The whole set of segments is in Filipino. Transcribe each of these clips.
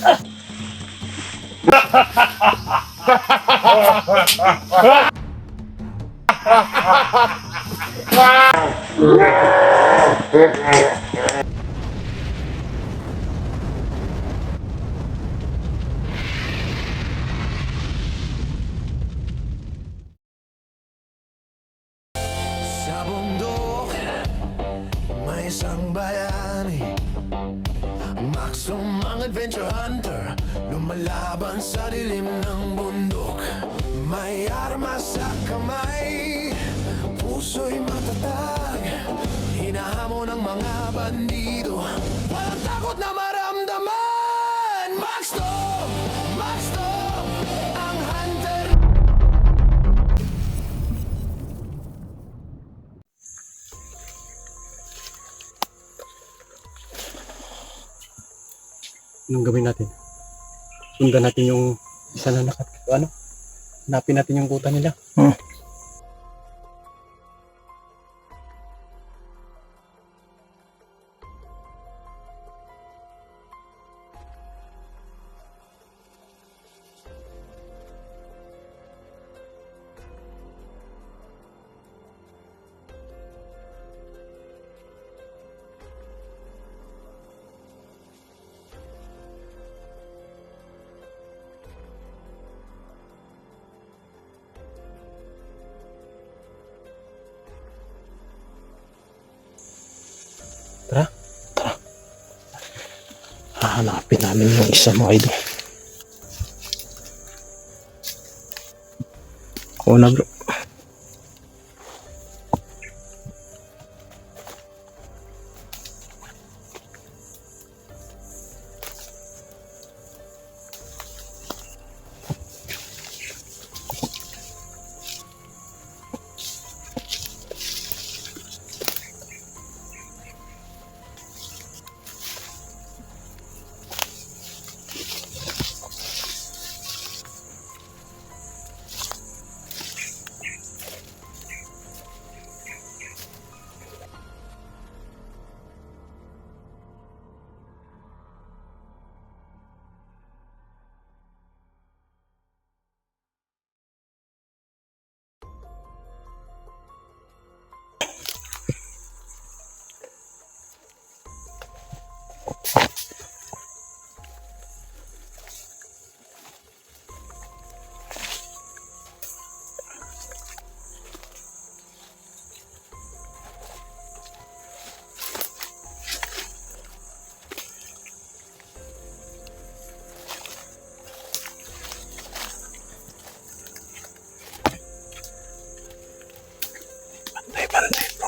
Sa bundok, may isang bayani, Maxum ang adventure hunter, lumalaban sa dilim ng bundok. May armas sa kamay, puso'y matatag, hinahamon ng mga bandido, walang takot na maramdaman. Maxum! Maxum! Ang hunter. Anong gawin natin? Sundan natin yung isa na hanapin natin yung kuta nila. Tara. Hahanapin namin yung isa, mga idol. Oo na, bro. Bantay, bro.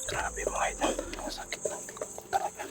Grabe, mga idol. Ang sakit ng tingin ko talaga.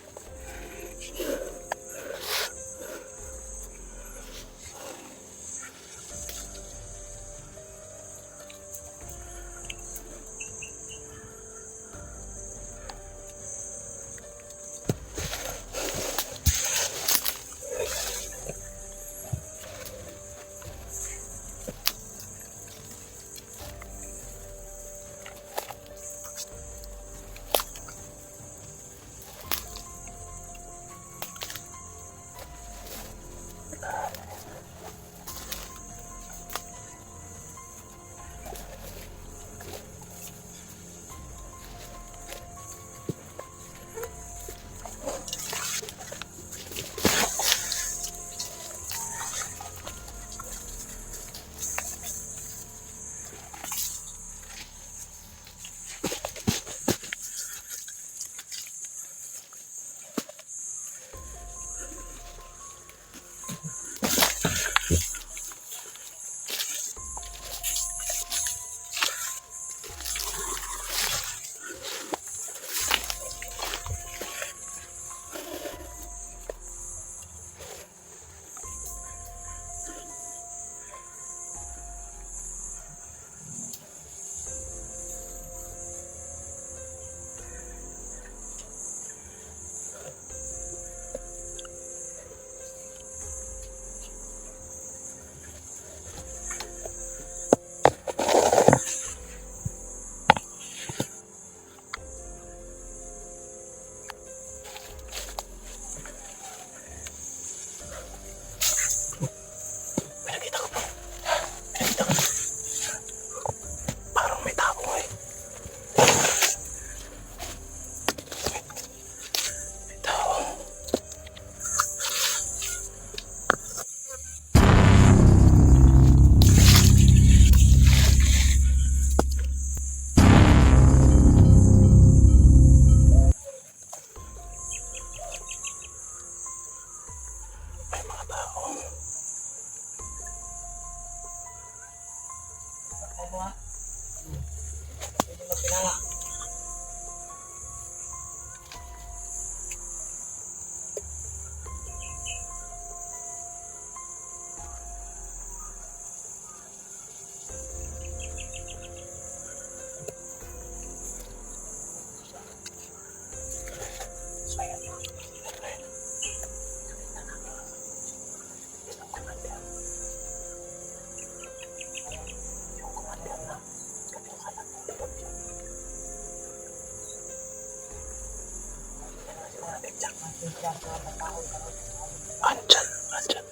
Andyan, andyan.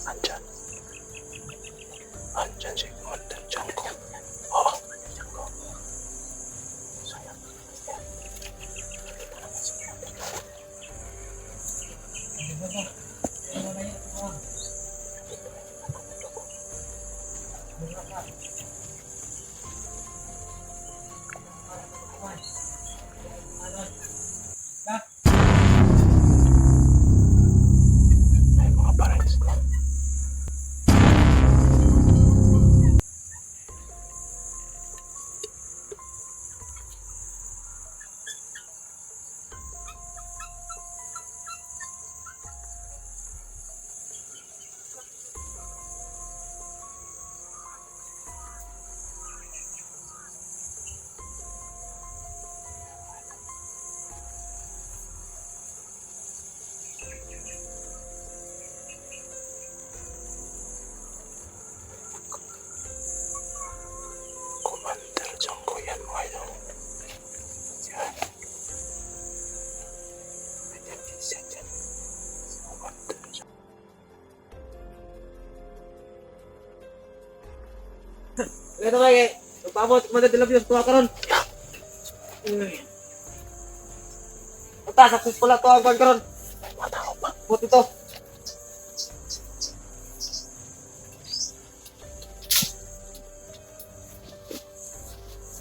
Andyan. Andyan si Commander Janko. Oo. May mga parents ko. Commander Janko yan mga idol. Yan. Ayan, isa dyan. Commander Janko. Ito lagi, pamot madadilab tuwa karon. Ata successful ato ang karon. Matao pa. Put ito.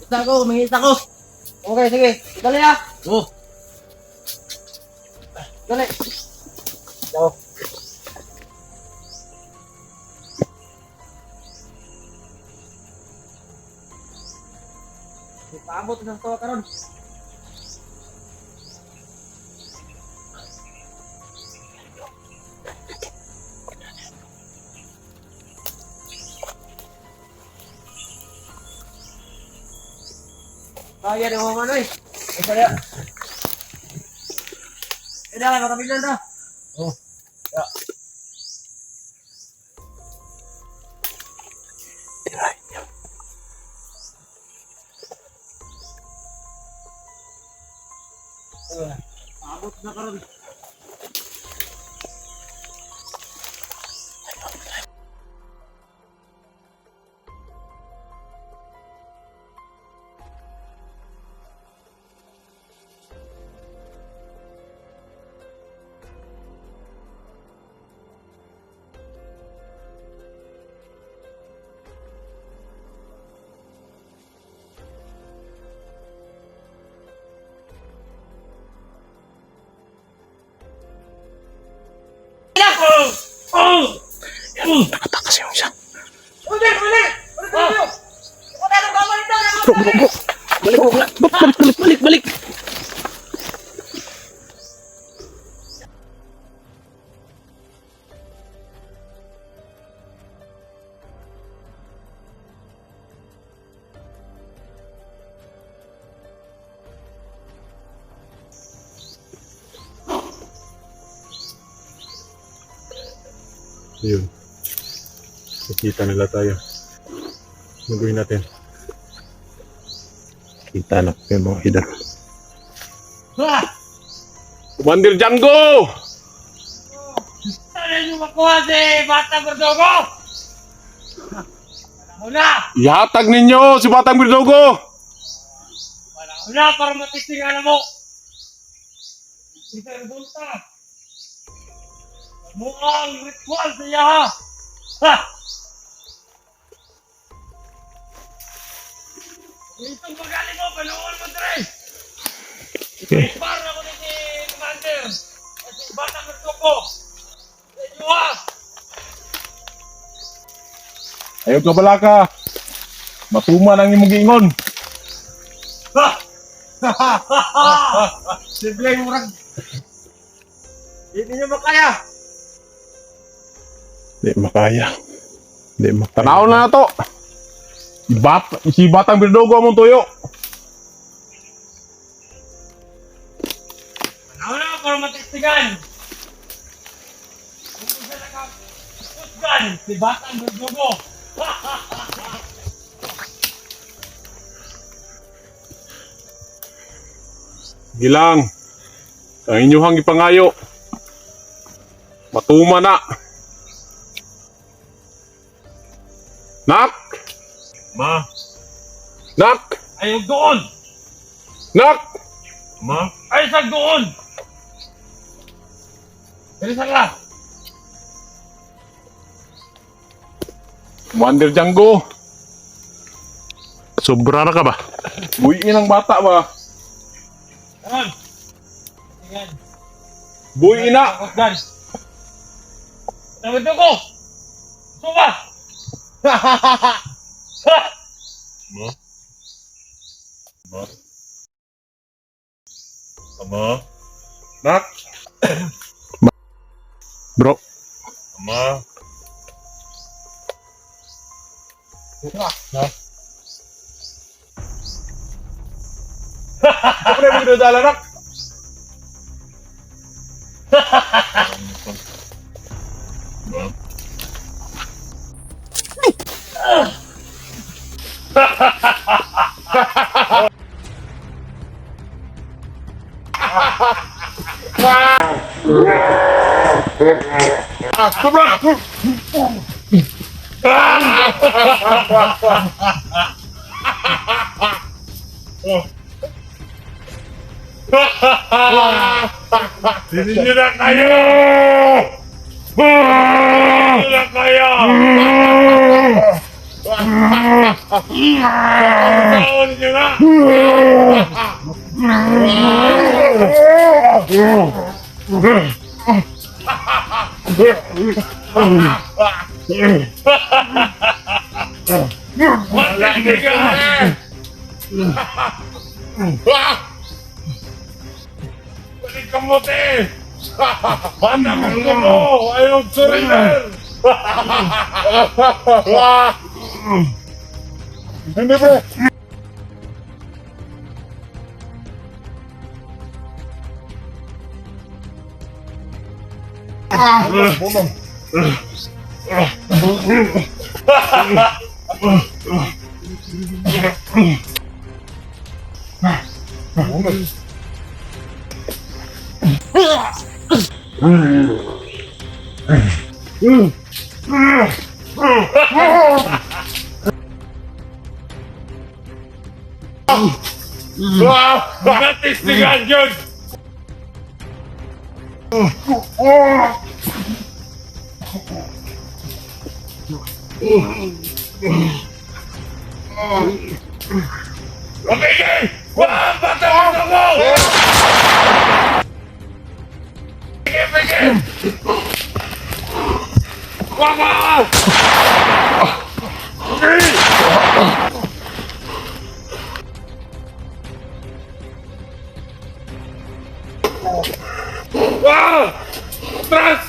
Isa ko, mangisa ko. Okay, sige. Dali ah. Oh. Dali. Go. Paabot ng tuwa karon. Kaya na mo ano eh. Isa ya. Ida lang makabilan na. Oh. Ya. Tirahin niya. Paabot na karon. Yan, nakatakas yung isa. Ulit! Ulit! Ulit tayo! Wala nang bawal ito! Balik. Yun. Nakita nila tayo. Nagawin natin. Kita na yung mga idol. Ha! Commander Jango! Ano yung makuha si Batang Berdogo? Wala! Ihatag ninyo si Batang Birdogo! Wala para matistingan mo! Kita yung bunta! Mukhang ritual sa iya ha! Ha! Itong magaling mo, panuwan mo dre! Okay. Para ako ni si Commander! At si Batang Berdogo! Sa inyo ha! Ayaw ka bala ka. Matuman ang imong giingon. Simple yung murag. Hindi nyo makaya. Di makaya. Di makaya. Tanaw na to. Si Batang Birdogo among tuyo. Ano na para matistigan? Kung sa nakapusgan, si Batang Berdugo. Gilang. Ang inyuhang ipangayo. Matuma na. Nak! Ma, Nak! ayaw doon! Nak! Ma, ay sa doon! Bilisan ka! Wonder Django. Sobra na ka ba? Buhiin ang bata ba? Karon! Yan. Buhiin na! Pusgan! Tawid ko! Suka! Ma? Ma? Ama? Nak! Bro, Ama? apa na yung dala nak? Hindi na kayo! Hindi na kayo! Tawad niyo na! Malaki ka! Balik kamote! Banda mo mo! Ayaw surrender! Hindi bro! Natistigan yun! Pamigil! Wah! Batang mo! Pigil! Wah! Wah! Wah! Atras!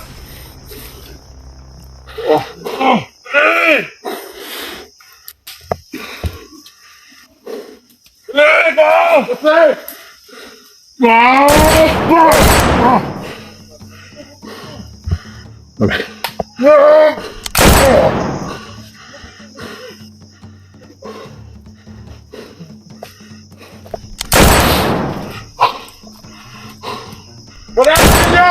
Wala ka ninyo!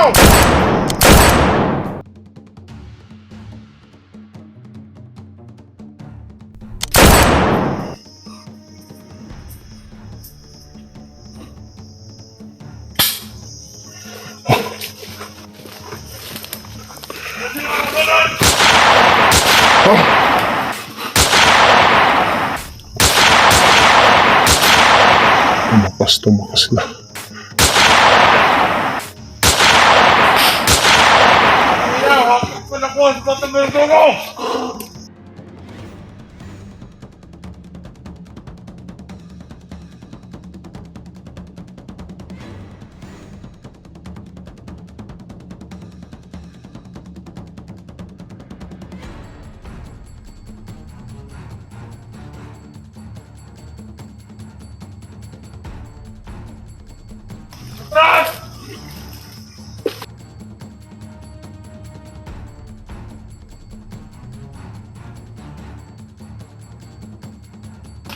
Tumakas sila. Hapit ko na po sa Batang Berdugo!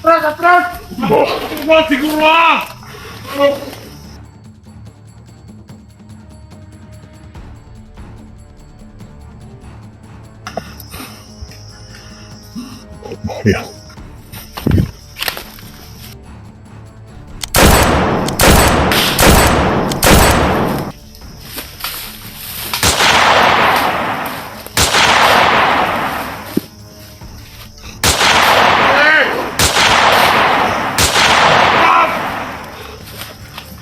Atras! Atras! Siguro ah! Yan.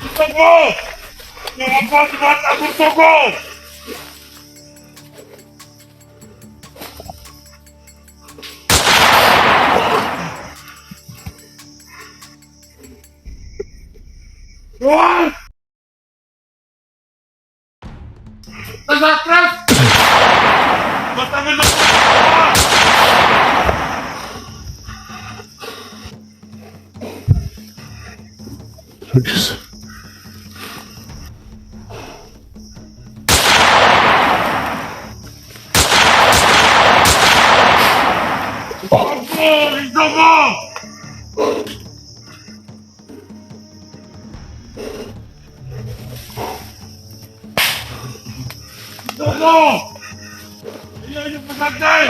Gusto ko! Yung abot-abot ang gusto ko! What? Atras! Basta mo na Diyos. Gusto mo! Gusto mo! Iyan yung pasagday!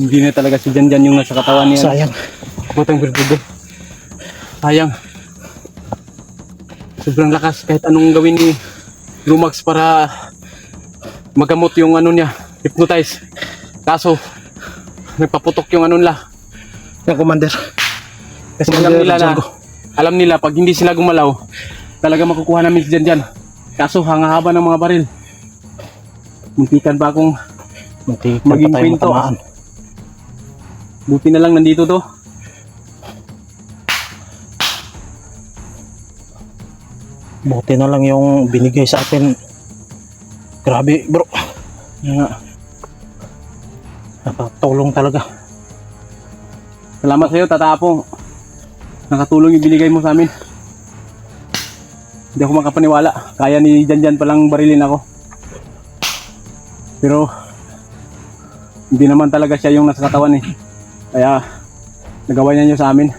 Hindi na talaga si Janjan yung nasa katawan niya. Sayang. Batang Berdugo. Sayang. Sobrang lakas kahit anong gawin ni Lumax para magamot yung ano niya, hypnotize. Kaso nagpaputok yung ano nila. Yung commander. Kasi Alam nila pag hindi sila gumalaw, talaga makukuha namin si Janjan. Kaso hangahaba ng mga baril. Muntikan pa akong maging kwento. Buti na lang nandito to. Buti na lang yung binigay sa atin. Grabe bro. Yan nga. Nakatulong talaga. Salamat sa iyo, Tatapong. Nakatulong yung binigay mo sa amin. Hindi ako makapaniwala. Kaya ni Janjan palang barilin ako. Pero hindi naman talaga siya yung nasa katawan eh. Kaya nagawa niya sa amin.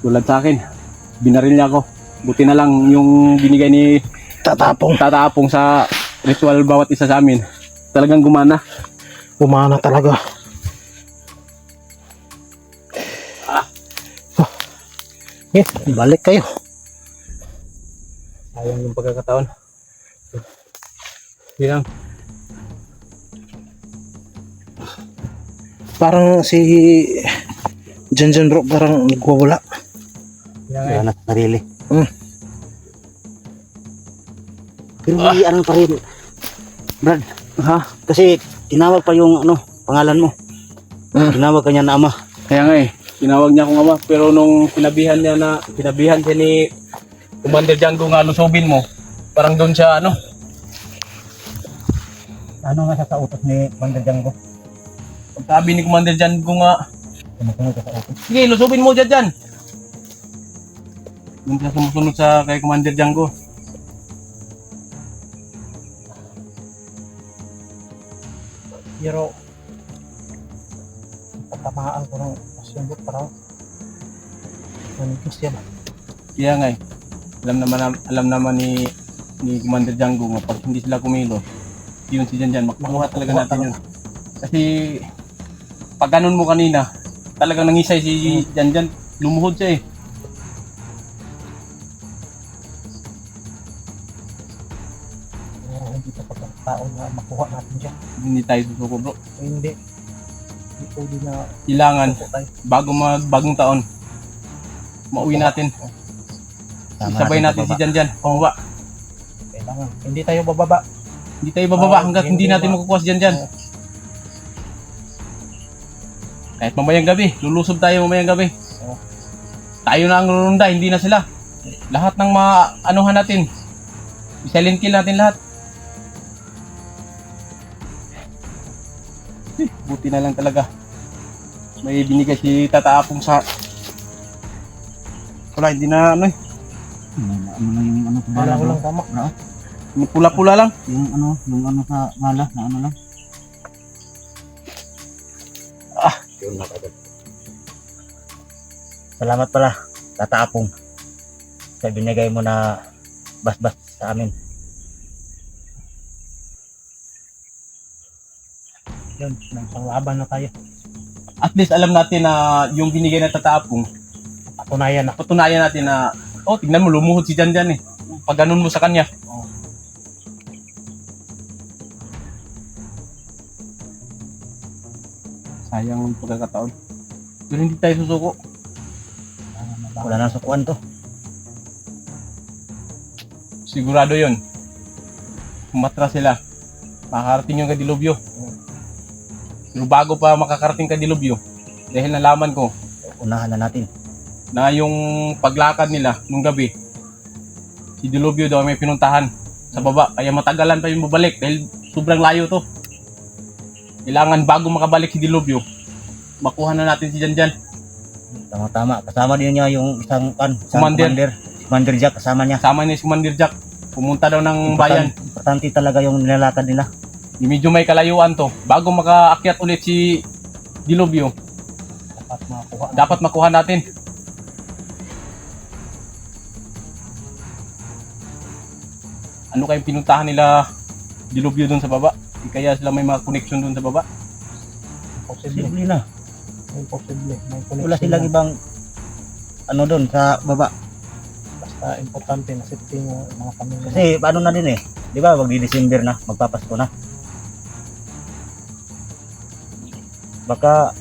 Tulad sa akin. Binaril niya ako. Buti na lang yung binigay ni Tatapong sa ritual bawat isa sa amin. Talagang gumana. Umana talaga. Balik kayo. Sayang yung pagkakataon. Yan. Parang si Janjan bro, parang nagwawala. Yan na sarili. Hmm. Pero may ano pa rin, Brad. Ha? Kasi tinawag pa yung ano, pangalan mo. Tinawag kanya na ama. Kaya nga eh. Tinawag niya akong ama. Pero nung sinabihan siya ni Commander Django nga lusubin mo. Parang doon siya ano. Ano nga sa utos ni Commander Django? Pagsabi ni Commander Django nga. Sumusunod ka sa utos. Sige, lusubin mo dyan. Doon siya sumusunod sa kay Commander Django. Pero pagtamaan ko ng pasyembot parang manigis yan. Kaya nga eh. Alam naman ni Commander Django nga pag hindi sila kumilo, yun si Janjan, makuha talaga natin yun. Kasi pag ganun mo kanina, talagang nangisay si Janjan, lumuhod siya eh. Pero hindi pa pagkataon na makuha natin dyan. Hindi tayo susuko bro. Hindi. Hindi pwede na Kailangan suko tayo. bagong taon, mauwi natin. Isabay natin si Janjan, pangwa. Kailangan. Hindi tayo bababa. Hindi tayo bababa hanggat hindi natin makukuha si Janjan. Kahit mamayang gabi, lulusob tayo mamayang gabi. Tayo na ang rurunda, hindi na sila. Lahat ng mga anuhan natin, silent kill natin lahat. Buti na lang talaga. May binigay si Tata Apong sa... Wala, hindi na ano eh. Ano lang yung ano, Wala ko lang tama. Yung pula-pula lang. yung ano sa mala, na ano lang. Yun na kagad. Salamat pala, Tata Apong, sa binigay mo na basbas sa amin. Yun, nagpanglaban na tayo. At least alam natin na yung binigay na Tata Apong, Patunayan na. patunayan natin na, oh, tignan mo, lumuhod si Jan eh. Pag ganun mo sa kanya. Sayang ang pagkakataon. Pero hindi tayo susuko. Wala nang sukuan to. Sigurado yon. Umatras sila. Makakarating yung kadilubyo. Pero bago pa makakarating kadilubyo, dahil nalaman ko Unahan na natin. na yung paglakad nila nung gabi, si Dilubyo daw may pinuntahan sa baba. Kaya matagalan pa yung babalik dahil sobrang layo to. Kailangan bago makabalik si Dilubyo, makuha na natin si Janjan. Tama-tama. Kasama din niya yung isang Commander. Commander Jack, kasama niya. Sama ni si Commander Jack. Pumunta daw ng bayan. Importante talaga yung nilalakad nila. Medyo may kalayuan to. Bago makaakyat ulit si Dilubyo, dapat makuha natin. Ano kayong pinuntahan nila Dilubyo dun sa baba? Di kaya sila may mga connection dun sa baba? Posible. Simple na. Imposible. May connection Wala silang na. ibang ano doon sa baba. Basta importante na safety ng mga pamilya. Kasi ano na din eh. Di ba magdi-December na, magpapasko na. Baka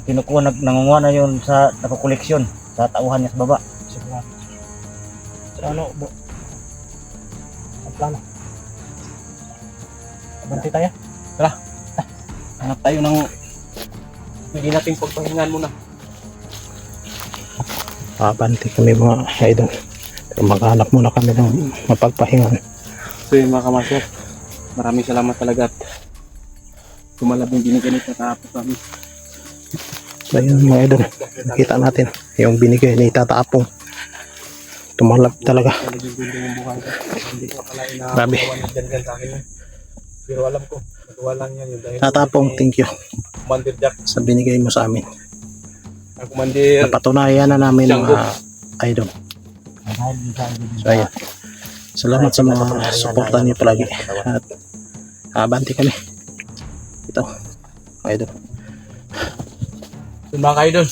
kinukuha, nangunguha na yun sa nakukoleksyon sa tauhan niya sa baba. sigurado. So ano, ang plano? Abanti tayo? Hanap tayo ng pwede nating pagpahingan muna. Abanti kami mga idol. Pero maghanap muna kami ng mapagpahingan. So yun mga kamaster, maraming salamat talaga at tumalab yung binigay ni Tata Apong kami. So yun mga idol, nakita natin yung binigay ni Tata Apong. Tumalab talaga. Talagang gundo yung buhay ko. Hindi ko akalain na Grabe. magawa ni Janjan sa akin yun. Pero alam ko, magawa lang yan yun dahil Tata Apong, thank you Commander Jack, sa binigay mo sa amin. ang Commander Napatunayan na namin Django. mga idol. So ayan. Salamat sa mga suporta niyo palagi. At abanti kami. Ito. Idol. Yun mga ka-idol,